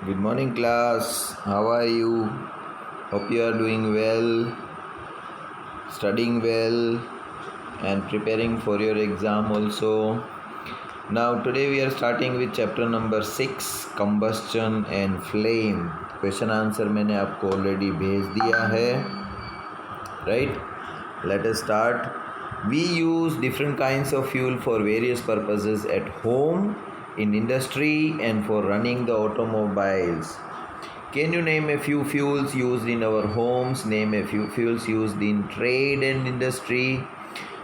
Good morning, class. How are you? Hope you are doing well, studying well, and preparing for your exam also. Now, today we are starting with chapter number 6 combustion and flame. Question answer मैंने आपको already भेज दिया है, right? Let us start. We use different kinds of fuel for various purposes at home, in industry, and for running the automobiles. Can you name a few fuels used in our homes? Name a few fuels used in trade and industry.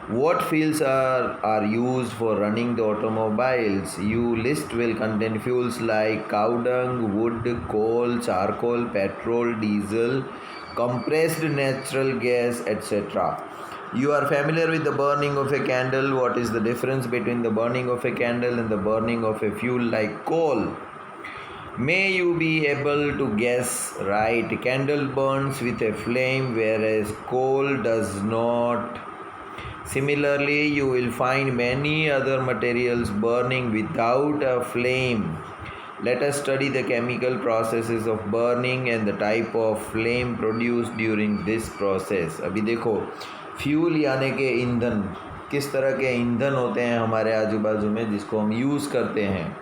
What fuels are used for running the automobiles? Your list will contain fuels like cow dung, wood, coal, charcoal, petrol, diesel, compressed natural gas, etc. You are familiar with the burning of a candle. What is the difference between the burning of a candle and the burning of a fuel like coal? May you be able to guess right. Candle burns with a flame whereas coal does not. Similarly, you will find many other materials burning without a flame. Let us study the chemical processes of burning and the type of flame produced during this process. अभी देखो fuel यानी के ईंधन, किस तरह के ईंधन होते हैं हमारे आजू बाजू में जिसको हम यूज़ करते हैं।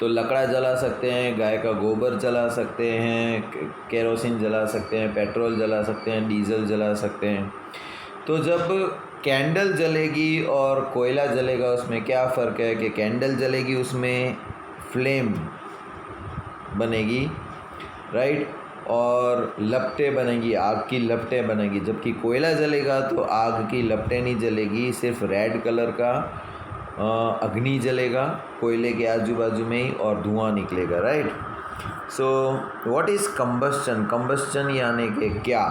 तो लकड़ा जला सकते हैं, गाय का गोबर जला सकते हैं, केरोसिन जला सकते हैं, पेट्रोल जला सकते हैं, डीजल जला सकते हैं। तो जब कैंडल जलेगी और कोयला जलेगा उसमें क्या फ़र्क है कि कैंडल जलेगी उसमें फ्लेम बनेगी, राइट, और लपटें बनेगी, आग की लपटें बनेगी। जबकि कोयला जलेगा तो आग की लपटें नहीं जलेगी, सिर्फ रेड कलर का अग्नि जलेगा कोयले के आजू बाजू में ही और धुआं निकलेगा, right. So what is combustion? Combustion यानी कि क्या?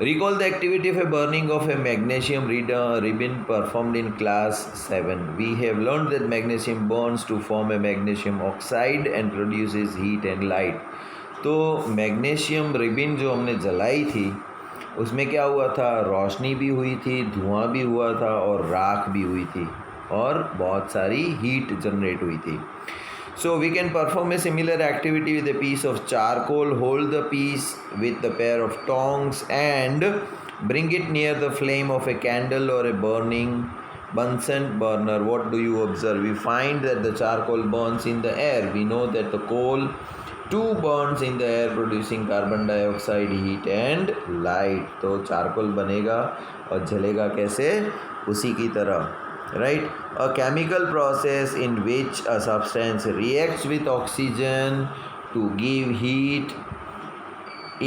Recall the activity of a burning of a magnesium ribbon performed in class 7. We have learned that magnesium burns to form a magnesium oxide and produces heat and light. तो magnesium ribbon जो हमने जलाई थी उसमें क्या हुआ था? रोशनी भी हुई थी, धुआं भी हुआ था और राख भी हुई थी और बहुत सारी हीट जनरेट हुई थी। So we can perform a similar activity with a piece of charcoal. Hold the piece with a pair of tongs and bring it near the flame of a candle or a burning Bunsen burner. What do you observe? We find that the charcoal burns in the air. We know that the coal too burns in the air producing carbon dioxide, heat and light. तो charcoal बनेगा और जलेगा कैसे? उसी की तरह, right? A chemical process in which a substance reacts with oxygen to give heat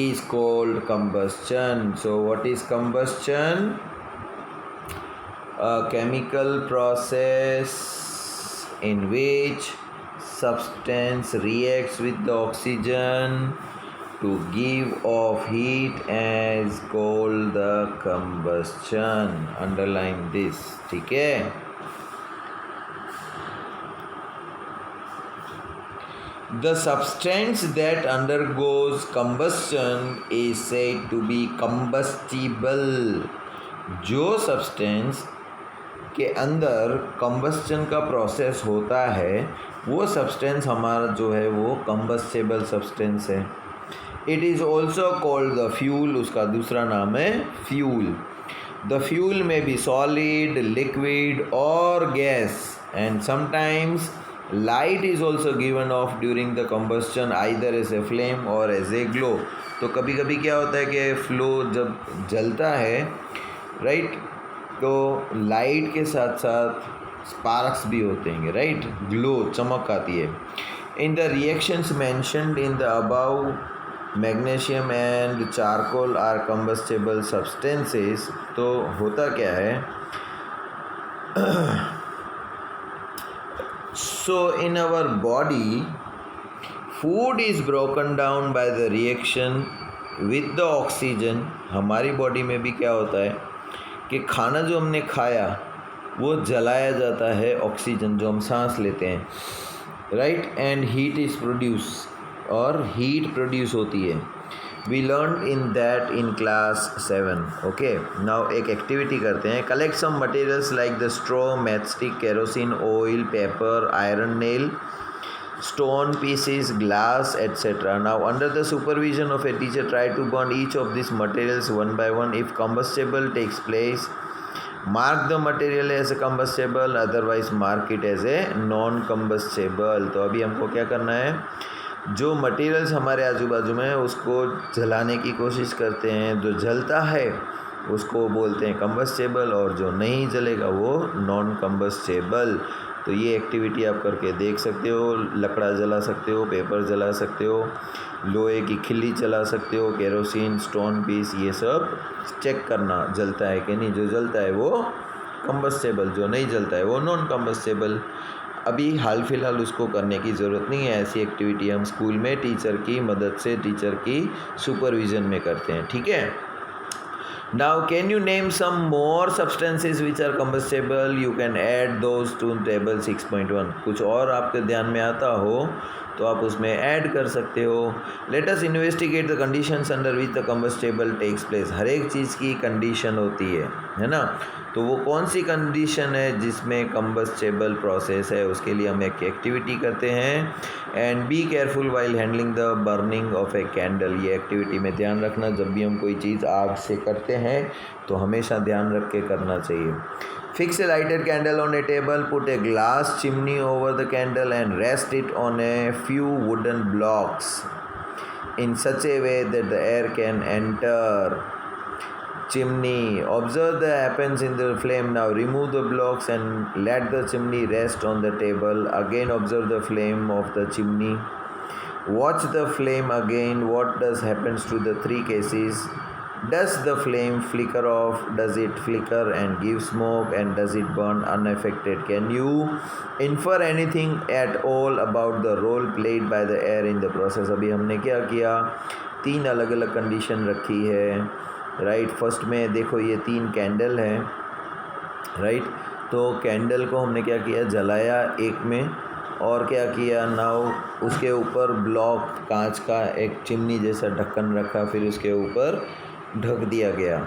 is called combustion. So what is combustion? A chemical process in which substance reacts with the oxygen to give off heat is called the combustion. Underline this, ठीक है? The substance that undergoes combustion is said to be combustible. जो substance के अंदर combustion का process होता है वो substance हमारा जो है वो कंबस्टेबल सब्सटेंस है। It is also called the fuel, उसका दूसरा नाम है fuel. The fuel may be solid, liquid or gas and sometimes light is also given off during the combustion either as a flame or as a glow. तो कभी कभी क्या होता है कि फ्लो जब जलता है, राइट, तो लाइट के साथ साथ स्पार्क्स भी होते हैं, राइट, ग्लो, चमक आती है। In the reactions mentioned in the above magnesium and charcoal are combustible substances. तो होता क्या है? So in our body, food is broken down by the reaction with the oxygen. हमारी बॉडी में भी क्या होता है कि खाना जो हमने खाया वो जलाया जाता है, ऑक्सीजन जो हम सांस लेते हैं, right, and heat is produce और हीट प्रोड्यूस होती है। We learn in that in class 7। Okay, now एक एक्टिविटी करते हैं। Collect some materials like the straw, matchstick, kerosene, oil, paper, iron nail, stone pieces, glass, etc. Now under the supervision of a teacher, try to burn each of these materials one by one. If combustible takes place, mark the material as a combustible, otherwise mark it as a non combustible. तो अभी हमको क्या करना है, जो materials हमारे आजू बाजू में है उसको जलाने की कोशिश करते हैं, जो जलता है उसको बोलते हैं कंबस्टेबल और जो नहीं जलेगा वो नॉन कंबस्टेबल। तो ये एक्टिविटी आप करके देख सकते हो। लकड़ा जला सकते हो, पेपर जला सकते हो, लोहे की खिल्ली जला सकते हो, केरोसिन, स्टोन पीस, ये सब चेक करना जलता है कि नहीं। जो जलता है वो कंबस्टेबल, जो नहीं जलता है वो नॉन कंबस्टेबल। अभी हाल फिलहाल उसको करने की ज़रूरत नहीं है। ऐसी एक्टिविटी हम स्कूल में टीचर की मदद से, टीचर की सुपरविज़न में करते हैं, ठीक है। Now can you name some more substances which are combustible? You can add those to table 6.1. कुछ और आपके ध्यान में आता हो तो आप उसमें ऐड कर सकते हो। Let us investigate the conditions under which the combustible takes place. हर एक चीज़ की कंडीशन होती है ना। तो वो कौन सी कंडीशन है जिसमें कंबस्टेबल प्रोसेस है, उसके लिए हम एक एक्टिविटी करते हैं। And be careful while handling the burning of a candle. ये एक्टिविटी में ध्यान रखना, जब भी हम कोई चीज़ आग से करते हैं तो हमेशा ध्यान रख के करना चाहिए। Fix a lighted candle on A table, put a glass chimney over the candle and rest it on a few wooden blocks in such a way that the air can enter chimney. Observe the happens in the flame. Now remove the blocks and let the chimney rest on the table. Again observe the flame of the chimney. Watch the flame again. What does happens to the three cases? Does the flame flicker off? Does it flicker and give smoke? And does it burn unaffected? Can you infer anything at all about the role played by the air in the process? अभी हमने क्या किया, तीन अलग अलग condition रखी है, right. First में देखो ये तीन कैंडल है, राइट। तो कैंडल को हमने क्या किया, जलाया एक में, और क्या किया, नाउ उसके ऊपर ब्लॉक कांच का एक चिमनी जैसा ढक्कन रखा, फिर उसके ऊपर ढक दिया गया।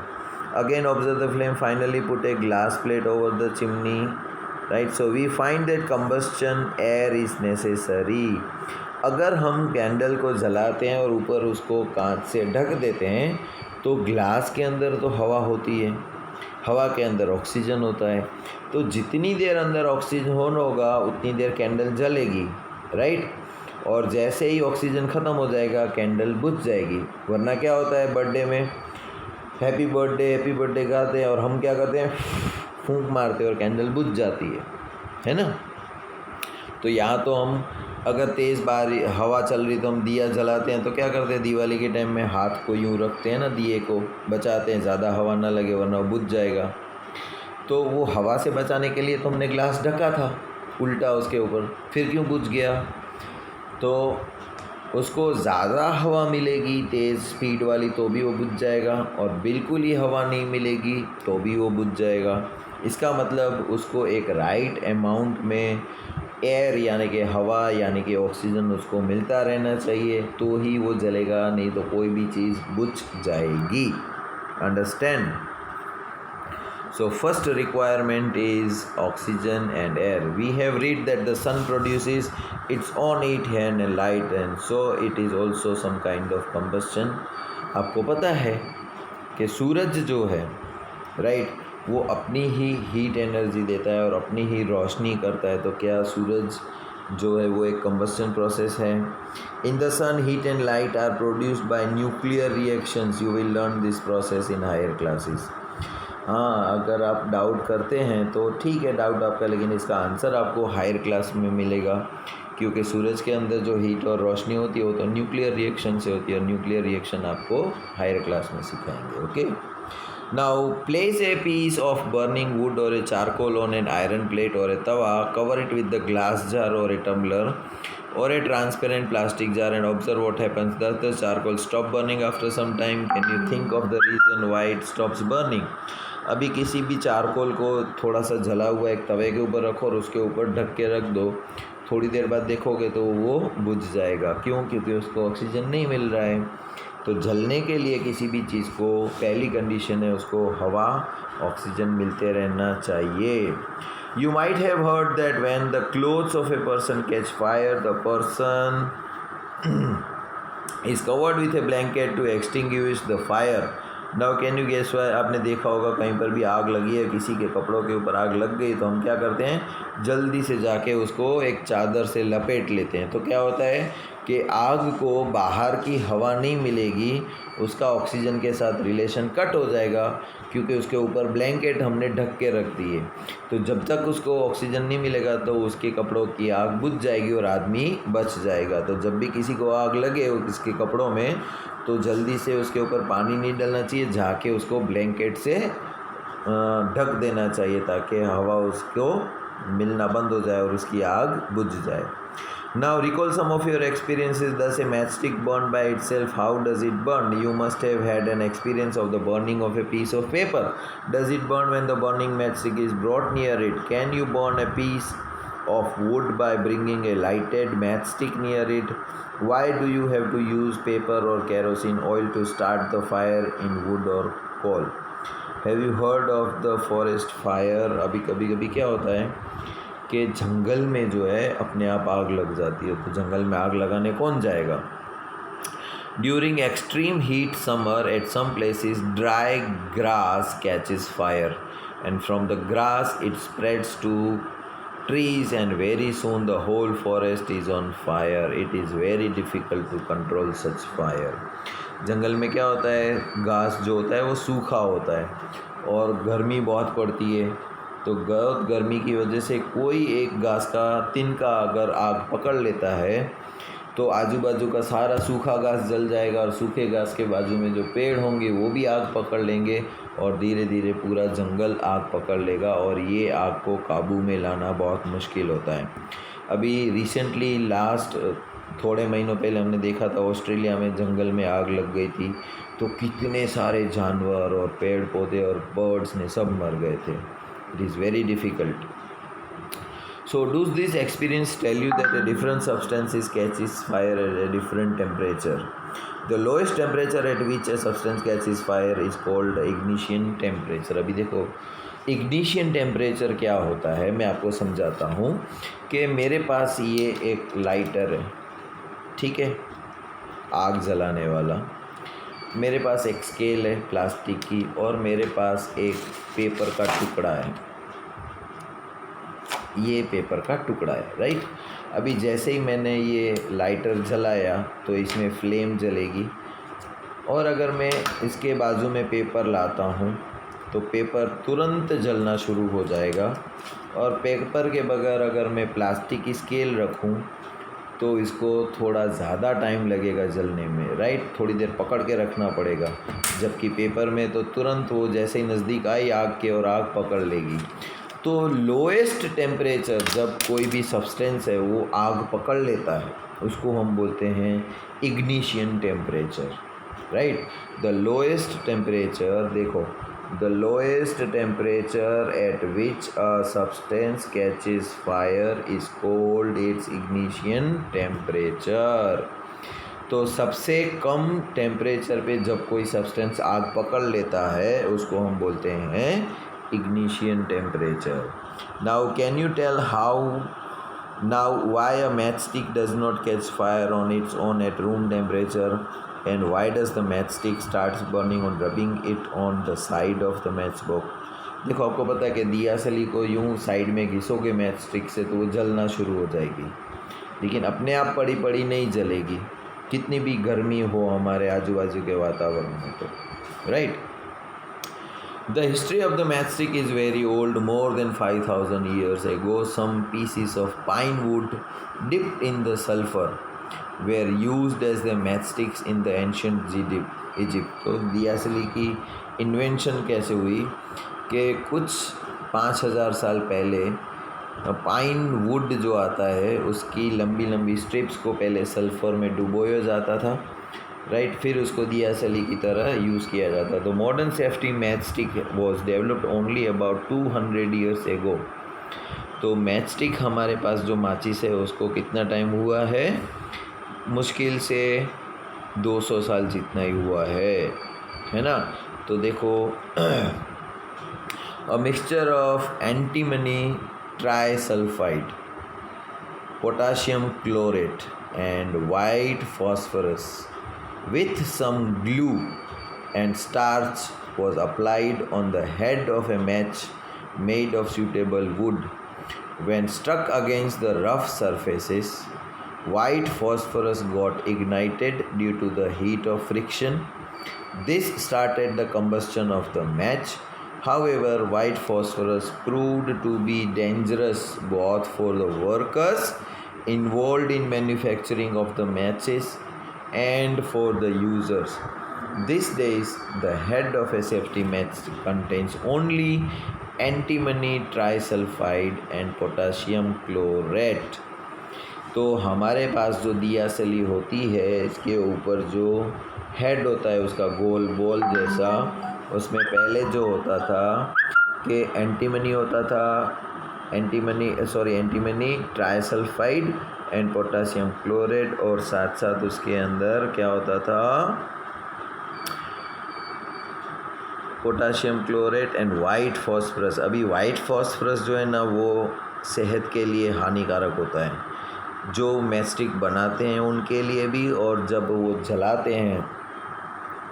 Again observe the flame, finally put a glass plate over the chimney, right. So we find that combustion air is necessary. अगर हम कैंडल को जलाते हैं और ऊपर उसको कांच से ढक देते हैं तो ग्लास के अंदर तो हवा होती है, हवा के अंदर ऑक्सीजन होता है, तो जितनी देर अंदर ऑक्सीजन होगा उतनी देर कैंडल जलेगी, राइट। और जैसे ही ऑक्सीजन ख़त्म हो जाएगा कैंडल बुझ जाएगी। वरना क्या होता है, बर्थडे में हैप्पी बर्थडे गाते हैं और हम क्या करते हैं, फूंक मारते हैं और कैंडल बुझ जाती है ना। तो यहाँ तो हम अगर तेज़ हवा चल रही तो हम दिया जलाते हैं, तो क्या करते हैं, दिवाली के टाइम में हाथ को यूँ रखते हैं ना, दिए को बचाते हैं, ज़्यादा हवा ना लगे वरना बुझ जाएगा। तो वो हवा से बचाने के लिए तो हमने ग्लास ढका था उल्टा उसके ऊपर, फिर क्यों बुझ गया। तो उसको ज़्यादा हवा मिलेगी तेज़ स्पीड वाली तो भी वो बुझ जाएगा, और बिल्कुल ही हवा नहीं मिलेगी तो भी वो बुझ जाएगा। इसका मतलब उसको एक राइट अमाउंट में एयर यानी कि हवा यानी कि ऑक्सीजन उसको मिलता रहना चाहिए, तो ही वो जलेगा, नहीं तो कोई भी चीज़ बुझ जाएगी। Understand. So first requirement is oxygen and air. We have read that the sun produces its own heat and light, and so it is also some kind of combustion. आपको पता है कि सूरज जो है, राइट, वो अपनी ही हीट एनर्जी देता है और अपनी ही रोशनी करता है। तो क्या सूरज जो है वो एक कंबस्शन प्रोसेस है। In the sun heat and light are produced by nuclear reactions. You will learn this process in higher classes. हाँ, अगर आप डाउट करते हैं तो ठीक है, डाउट आपका, लेकिन इसका आंसर आपको हायर क्लास में मिलेगा, क्योंकि सूरज के अंदर जो हीट और रोशनी होती है वो तो न्यूक्लियर रिएक्शन से होती है, और न्यूक्लियर रिएक्शन आपको हायर क्लास में सिखाएंगे। Okay, now place a piece of burning wood और a charcoal on an iron plate और a tawa, cover it with the glass jar और a tumbler or a transparent plastic jar and observe what happens. Does the charcoal stop burning after some time? Can you think of the reason why it stops burning? अभी किसी भी charcoal को थोड़ा सा जला हुआ एक तवे के ऊपर रखो और उसके ऊपर ढक के रख दो, थोड़ी देर बाद देखोगे तो वो बुझ जाएगा। क्यों? क्योंकि उसको ऑक्सीजन नहीं मिल रहा है। तो जलने के लिए किसी भी चीज़ को पहली कंडीशन है उसको हवा ऑक्सीजन मिलते रहना चाहिए। You might have heard that when the clothes of a person catch fire, the person is covered with a blanket to extinguish the fire. Now can you guess why? आपने देखा होगा कहीं पर भी आग लगी है, किसी के कपड़ों के ऊपर आग लग गई, तो हम क्या करते हैं, जल्दी से जाके उसको एक चादर से लपेट लेते हैं। तो क्या होता है कि आग को बाहर की हवा नहीं मिलेगी, उसका ऑक्सीजन के साथ रिलेशन कट हो जाएगा, क्योंकि उसके ऊपर ब्लैंकेट हमने ढक के रख दिए। तो जब तक उसको ऑक्सीजन नहीं मिलेगा तो उसके कपड़ों की आग बुझ जाएगी और आदमी बच जाएगा। तो जब भी किसी को आग लगे उसके कपड़ों में, तो जल्दी से उसके ऊपर पानी नहीं डालना चाहिए, जाके उसको ब्लैंकेट से ढक देना चाहिए, ताकि हवा उसको मिलना बंद हो जाए और उसकी आग बुझ जाए। Now recall some of your experiences. Does a matchstick burn by itself? How does it burn? You must have had an experience of the burning of a piece of paper. Does it burn when the burning matchstick is brought near it? Can you burn a piece of wood by bringing a lighted matchstick near it? Why do you have to use paper or kerosene oil to start the fire in wood or coal? Have you heard of the forest fire? अभी कभी कभी क्या होता है कि जंगल में जो है अपने आप आग लग जाती है, तो जंगल में आग लगाने कौन जाएगा। During extreme heat summer at some places dry grass catches fire and from the grass it spreads to trees and very soon the whole forest is on fire. It is very difficult to control such fire. जंगल में क्या होता है, घास जो होता है वो सूखा होता है और गर्मी बहुत पड़ती है, तो बहुत गर्मी की वजह से कोई एक घास का तिनका अगर आग पकड़ लेता है तो आजू बाजू का सारा सूखा घास जल जाएगा और सूखे घास के बाजू में जो पेड़ होंगे वो भी आग पकड़ लेंगे और धीरे धीरे पूरा जंगल आग पकड़ लेगा और ये आग को काबू में लाना बहुत मुश्किल होता है। अभी रिसेंटली लास्ट थोड़े महीनों पहले हमने देखा था ऑस्ट्रेलिया में जंगल में आग लग गई थी, तो कितने सारे जानवर और पेड़ पौधे और बर्ड्स ने सब मर गए थे। It is very difficult. So does this experience tell you that a different substance catches fire at a different temperature? The lowest temperature at which a substance catches fire is called ignition temperature. अभी देखो ignition temperature क्या होता है, मैं आपको समझाता हूँ कि मेरे पास ये एक लाइटर है, ठीक है, आग जलाने वाला, मेरे पास एक स्केल है प्लास्टिक की और मेरे पास एक पेपर का टुकड़ा है, ये पेपर का टुकड़ा है, राइट। अभी जैसे ही मैंने ये लाइटर जलाया तो इसमें फ्लेम जलेगी और अगर मैं इसके बाजू में पेपर लाता हूँ तो पेपर तुरंत जलना शुरू हो जाएगा और पेपर के बगैर अगर मैं प्लास्टिक की स्केल रखूँ तो इसको थोड़ा ज़्यादा टाइम लगेगा जलने में, राइट, थोड़ी देर पकड़ के रखना पड़ेगा, जबकि पेपर में तो तुरंत वो जैसे ही नज़दीक आई आग के और आग पकड़ लेगी। तो लोएस्ट टेम्परेचर जब कोई भी सब्सटेंस है वो आग पकड़ लेता है उसको हम बोलते हैं ignition temperature, right. The lowest temperature, देखो, the lowest temperature at which a substance catches fire is called its ignition temperature. तो सबसे कम टेम्परेचर पे जब कोई सब्सटेंस आग पकड़ लेता है उसको हम बोलते हैं ignition temperature. Now can you tell why a matchstick does not catch fire on its own at room temperature, and why does the matchstick starts burning on rubbing it on the side of the matchbox? देखो, आपको पता है कि दिया सली को यूं side में घिसोगे मैच स्टिक से तो वो जलना शुरू हो जाएगी, लेकिन अपने आप पड़ी पड़ी नहीं जलेगी, कितनी भी गर्मी हो हमारे आजू बाजू के वातावरण में, तो right. The history of the matchstick is very old. More than 5,000 years ago, some pieces of pine wood dipped in the sulfur were used as the matchsticks in the ancient Egypt. तो दियासली की invention कैसे हुई कि कुछ 5,000 साल पहले pine would जो आता है उसकी लंबी लंबी स्ट्रिप्स को पहले सल्फ़र में डुबोया जाता था, राइट, फिर उसको दियासली की तरह यूज़ किया जाता। तो modern safety match stick was developed only about 200 years ago. तो मैच स्टिक हमारे पास जो माचिस है उसको कितना टाइम हुआ है, मुश्किल से 200 साल जितना ही हुआ है ना। तो देखो, a mixture of antimony trisulfide, potassium chlorate and white phosphorus with some glue and starch was applied on the head of a match made of suitable wood. When struck against the rough surfaces, white phosphorus got ignited due to the heat of friction. This started the combustion of the match. However, white phosphorus proved to be dangerous both for the workers involved in manufacturing of the matches and for the users. These days, the head of a safety match contains only antimony trisulfide and potassium chlorate. तो हमारे पास जो दियासली होती है, इसके ऊपर जो head होता है उसका गोल बॉल जैसा, उसमें पहले जो होता था कि एंटीमनी होता था, antimony trisulphide and potassium chloride, और साथ साथ उसके अंदर क्या होता था, potassium chloride and white phosphorus. अभी वाइट फॉस्फोरस जो है ना वो सेहत के लिए हानिकारक होता है, जो मैस्टिक बनाते हैं उनके लिए भी, और जब वो जलाते हैं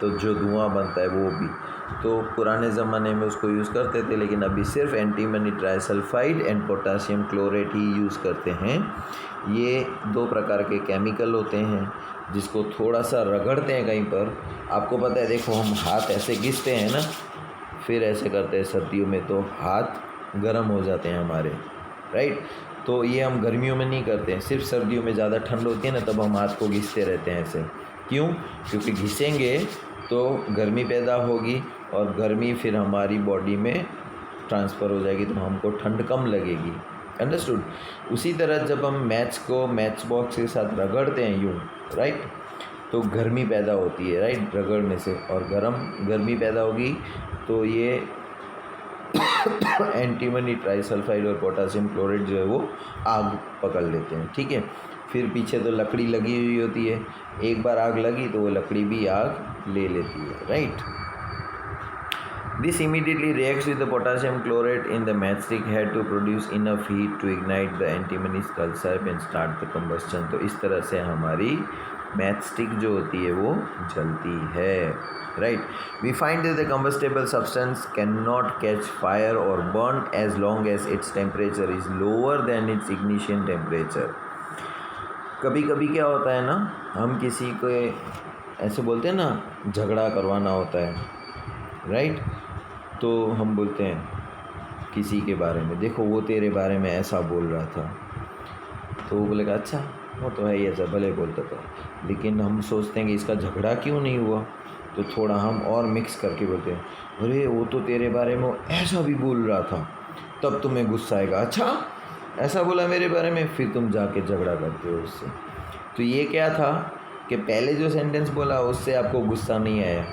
तो जो धुआं बनता है वो भी। तो पुराने ज़माने में उसको यूज़ करते थे, लेकिन अभी सिर्फ antimony trisulphide and potassium chloride he use करते हैं। ये दो प्रकार के केमिकल होते हैं जिसको थोड़ा सा रगड़ते हैं कहीं पर। आपको पता है, देखो हम हाथ ऐसे घिसते हैं ना, फिर ऐसे करते हैं सर्दियों में तो हाथ गर्म हो जाते हैं हमारे, राइट। तो ये हम गर्मियों में नहीं करते हैं, सिर्फ सर्दियों में ज़्यादा ठंड होती है ना, तब हम हाथ को घिसते रहते हैं ऐसे। क्यों? क्योंकि घिसेंगे तो गर्मी पैदा होगी और गर्मी फिर हमारी बॉडी में ट्रांसफ़र हो जाएगी, तो हमको ठंड कम लगेगी। अंडरस्टूड? उसी तरह जब हम मैच को मैच बॉक्स के साथ रगड़ते हैं यूँ, राइट, तो गर्मी पैदा होती है, राइट, रगड़ने से, और गर्मी पैदा होगी तो ये एंटीमनी ट्राइसल्फाइड और पोटासियम क्लोराइड जो है वो आग पकड़ लेते हैं, ठीक है। फिर पीछे तो लकड़ी लगी हुई होती है, एक बार आग लगी तो वो लकड़ी भी आग ले लेती है, right. This immediately reacts with the potassium chlorate in the matchstick head to produce enough heat to ignite the antimony sulfide and start the combustion। तो इस तरह से हमारी मैचस्टिक जो होती है वो जलती है, right? We find that the combustible substance cannot catch fire or burn as long as its temperature is lower than its ignition temperature। कभी कभी क्या होता है ना, हम किसी को ऐसे बोलते हैं ना, झगड़ा करवाना होता है, राइट, तो हम बोलते हैं किसी के बारे में, देखो वो तेरे बारे में ऐसा बोल रहा था, तो वो बोलेगा अच्छा वो तो है ही ऐसा, भले बोलता था, लेकिन हम सोचते हैं कि इसका झगड़ा क्यों नहीं हुआ, तो थोड़ा हम और मिक्स करके बोलते हैं अरे वो तो तेरे बारे में ऐसा भी बोल रहा था, तब तुम्हें गुस्सा आएगा, अच्छा ऐसा बोला मेरे बारे में, फिर तुम जाके झगड़ा करते हो उससे। तो ये क्या था कि पहले जो सेंटेंस बोला उससे आपको गुस्सा नहीं आया,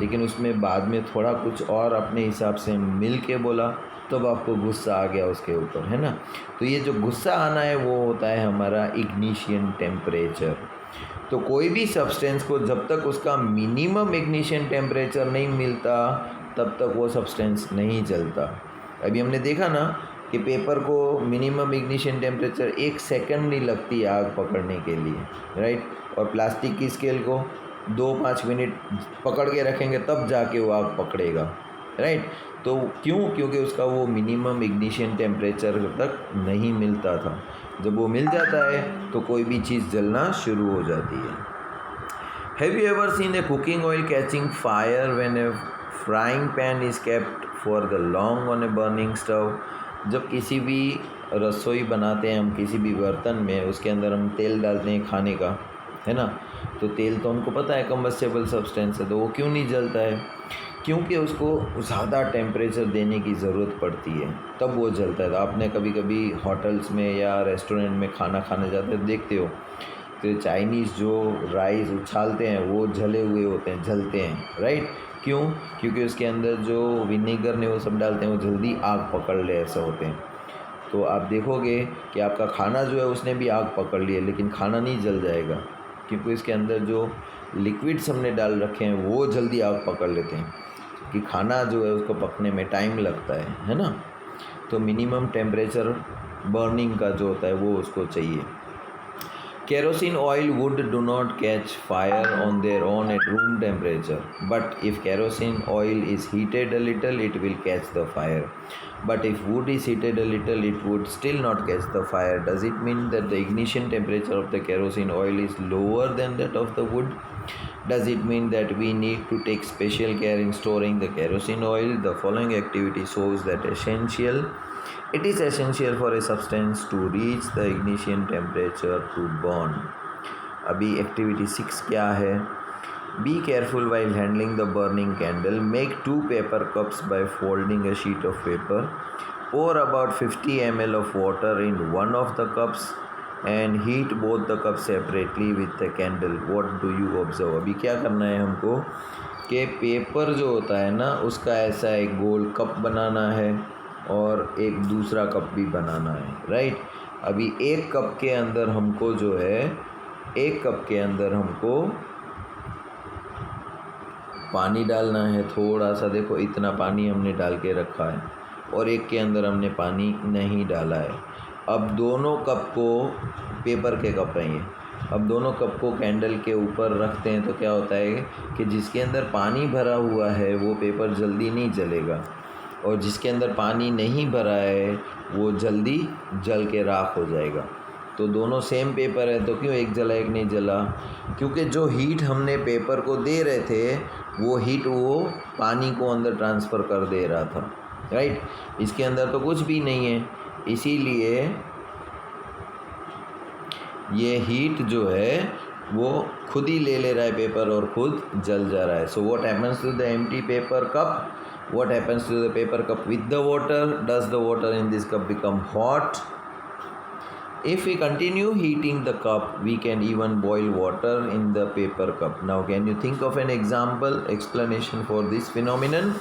लेकिन उसमें बाद में थोड़ा कुछ और अपने हिसाब से मिल के बोला, तब आपको गुस्सा आ गया उसके ऊपर, है ना। तो ये जो गुस्सा आना है वो होता है हमारा इग्निशन टेम्परेचर। तो कोई भी सब्सटेंस को जब तक उसका मिनिमम इग्निशन टेम्परेचर नहीं मिलता तब तक वो सब्सटेंस नहीं जलता। अभी हमने देखा ना कि पेपर को मिनिमम इग्निशन टेम्परेचर 1 सेकंड नहीं लगती आग पकड़ने के लिए, राइट, और प्लास्टिक की स्केल को 2-5 मिनट पकड़ के रखेंगे तब जाके वो आग पकड़ेगा, राइट। तो क्यों? क्योंकि उसका वो मिनिमम इग्निशन टेम्परेचर तक नहीं मिलता था। जब वो मिल जाता है तो कोई भी चीज़ जलना शुरू हो जाती है। Have you ever seen A cooking oil catching fire when A frying pan is kept for the long on a burning stove. जब किसी भी रसोई बनाते हैं हम किसी भी बर्तन में, उसके अंदर हम तेल डालते हैं खाने का, है ना, तो तेल तो हमको पता है कंबस्टेबल सब्सटेंस है, तो वो क्यों नहीं जलता है? क्योंकि उसको ज़्यादा टेम्परेचर देने की ज़रूरत पड़ती है, तब वो जलता है। तो आपने कभी कभी होटल्स में या रेस्टोरेंट में खाना खाने जाते हो, देखते हो तो चाइनीज़ जो राइस उछालते हैं वो जले हुए होते हैं, जलते हैं, राइट। क्यों? क्योंकि उसके अंदर जो विनेगर ने वो सब डालते हैं वो जल्दी आग पकड़ ले, ऐसा होते हैं। तो आप देखोगे कि आपका खाना जो है उसने भी आग पकड़ ली है, लेकिन खाना नहीं जल जाएगा, क्योंकि इसके अंदर जो लिक्विड्स हमने डाल रखे हैं वो जल्दी आग पकड़ लेते हैं, कि खाना जो है उसको पकने में टाइम लगता है ना। तो मिनिमम टेम्परेचर बर्निंग का जो होता है वो उसको चाहिए. Kerosene oil wood do not catch fire on their own at room temperature, but if kerosene oil is heated a little, it will catch the fire. But if wood is heated a little, it would still not catch the fire. Does it mean that the ignition temperature of the kerosene oil is lower than that of the wood? Does it mean that we need to take special care in storing the kerosene oil? The following activity shows that it is essential for a substance to reach the ignition temperature to burn. अभी activity 6 क्या है? Be careful while handling the burning candle. Make 2 paper cups by folding a sheet of paper. Pour about 50 ml of water in one of the cups and heat both the cups separately with the candle. What do you observe? अभी क्या करना है हमको कि paper जो होता है ना उसका ऐसा एक गोल कप बनाना है और एक दूसरा कप भी बनाना है, राइट. अभी एक कप के अंदर हमको जो है पानी डालना है थोड़ा सा. देखो इतना पानी हमने डाल के रखा है और एक के अंदर हमने पानी नहीं डाला है. अब दोनों कप को पेपर के कप हैं ये. अब दोनों कप को कैंडल के ऊपर रखते हैं तो क्या होता है कि जिसके अंदर पानी भरा हुआ है वो पेपर जल्दी नहीं जलेगा और जिसके अंदर पानी नहीं भरा है वो जल्दी जल के राख हो जाएगा. तो दोनों सेम पेपर है तो क्यों एक जला एक नहीं जला? क्योंकि जो हीट हमने पेपर को दे रहे थे वो हीट वो पानी को अंदर ट्रांसफ़र कर दे रहा था, राइट. इसके अंदर तो कुछ भी नहीं है, इसीलिए ये हीट जो है वो खुद ही ले रहा है पेपर और खुद जल जा रहा है. So what happens to the empty paper cup? What happens to the paper cup with the water? Does the water in this cup become hot? If we continue heating the cup, we can even boil water in the paper cup. Now, can you think of an explanation for this phenomenon?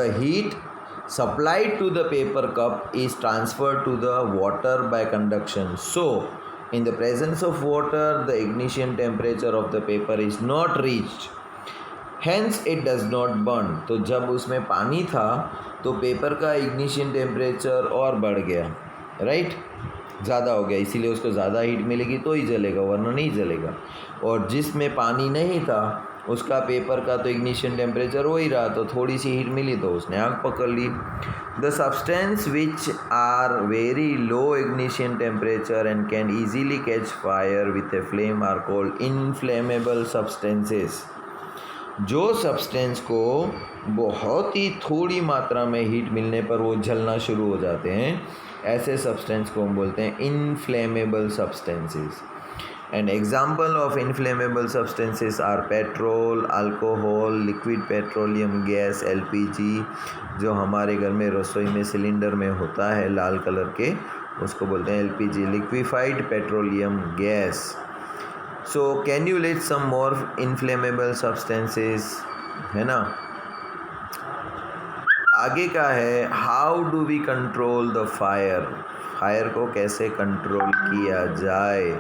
The heat supplied to the paper cup is transferred to the water by conduction. So, in the presence of water, the ignition temperature of the paper is not reached. Hence it does not burn. तो जब उसमें पानी था तो paper का ignition temperature और बढ़ गया, राइट, ज़्यादा हो गया, इसीलिए उसको ज़्यादा हीट मिलेगी तो ही जलेगा वरना नहीं जलेगा. और जिसमें पानी नहीं था उसका पेपर का तो इग्निशन टेम्परेचर हो ही रहा तो थोड़ी सी हीट मिली तो उसने आग पकड़ ली. The substance which are very low ignition temperature and can easily catch fire with a flame are called inflammable substances. जो सब्सटेंस को बहुत ही थोड़ी मात्रा में हीट मिलने पर वो जलना शुरू हो जाते हैं, ऐसे सब्सटेंस को हम बोलते हैं inflammable substances. And example of inflammable substances are petrol, alcohol, liquid petroleum gas, LPG, जो हमारे घर में रसोई में सिलेंडर में होता है लाल कलर के, उसको बोलते हैं LPG, liquefied petroleum gas. So can you list some more inflammable substances, है ना. आगे का है how do we control the fire. Fire को कैसे कंट्रोल किया जाए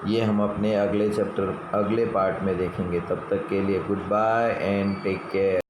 ये हम अपने अगले पार्ट में देखेंगे. तब तक के लिए goodbye and take care.